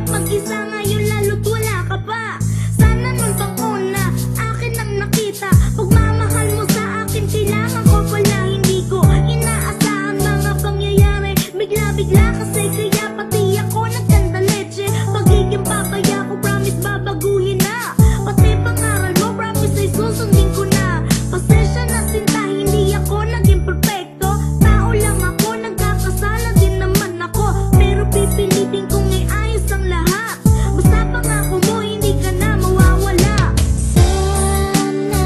Pag-isa ngayon lalo't wala ka pa. Sana nun bang una, akin ang nakita. Pagmamahal mo sa akin, kailangan ko pala. Hindi ko inaasahan mga pangyayari. Bigla-bigla kasi kaya pati ako nagkanda leche. Pagiging papaya ko, promise babaguhin na. Pati pangaral mo, promise ay susundin ko na. Pasensya na sinta, hindi ako naging perfecto. Tao lang ako, nagkakasala din naman ako. Pero pipilitin kong iayos ang lahat. Basta pangako mo, hindi ka na mawawala. Sana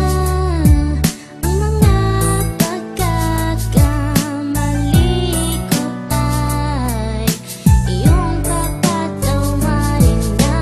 ang mga pagkakamali ko ay iyong papatawarin na.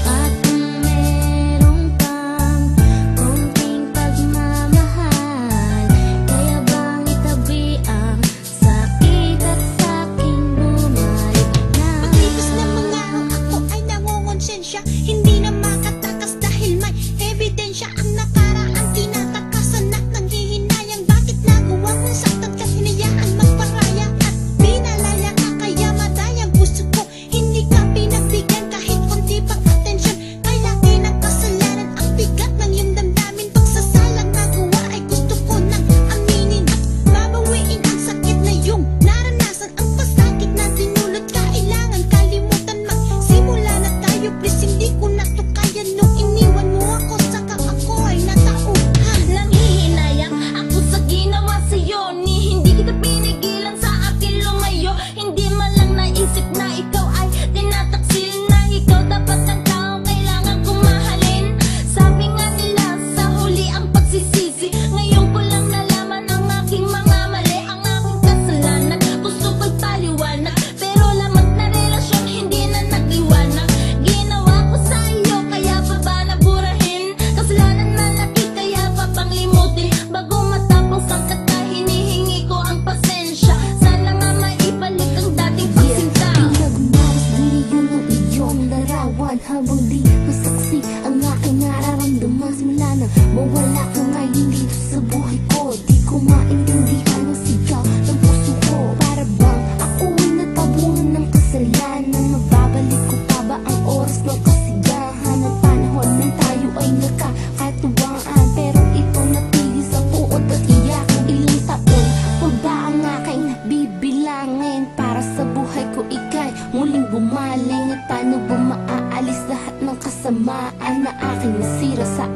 At kung meron kang konting pagmamahal, kaya bang itabi ang sakit at sa'king bumalik na. Pagkipos ng mga ako ay nangongonsensya. Hindi na makatakas dahil may ebidensya. Ang nakaraan tinatakasan na nanghihinayang. Bakit nagawa mong saktan ka, hinayaan magparaya? At pinalaya ka kaya madayang puso ko. Hindi ka pinagbigyan kahit konti pang atensyon. Kaya kinakasalanan ang bigat ng iyong damdamin. Pagsasalang nagawa ay gusto ko nang aminin at babawiin ang sakit na iyong naranasan. Ang pasakit na dinulot, kailangan kalimutan. Magsimula na tayo please, hindi ko na to kaya. Nung iniwan mo ako, saka ako ay natauhan. Nanghihinayang ako sa ginawa sa'yo, ni hindi kita pinigilan sa akin lumayo. Hindi man lang naisip na ikaw ay tinataksil, na ikaw dapat ang taong kailangan kong mahalin. Sabi nga nila sa huli ang pagsisisi, ngayon ko lang nalaman ang aking mga mali, ang aking kasalanan. Gusto ko'y paliwanag, pero lamat na relasyon hindi na nagliwanag. Ginawa ko sa iyo, kaya pa ba naburahin? Kasalanan malaki, kaya pa pang limutin. Bago matapos ang kata, hinihingi ko ang pasensya. Sana nga maibalik ang dating pagsinta. Pinagmamas din yun ang iyong larawan. Habang di masaksi ang aking nararamdaman. Simula na mawala ka ngayon dito sa buhay ko. Di ko maintindihan ang sigaw ng puso ko. Para bang ako ay natabunan ng kasalanan. Mababalik ko pa ba ang oras ng kasigahan? At panahon nang tayo ay nakakatuwaan. Pero ito natili sa puot at iyak. Ilang taon pa ba ang aking bibilangin para sa buhay ko ika'y muling bumaling? At paano ba maaalis lahat ng kasamaan na aking nasira sa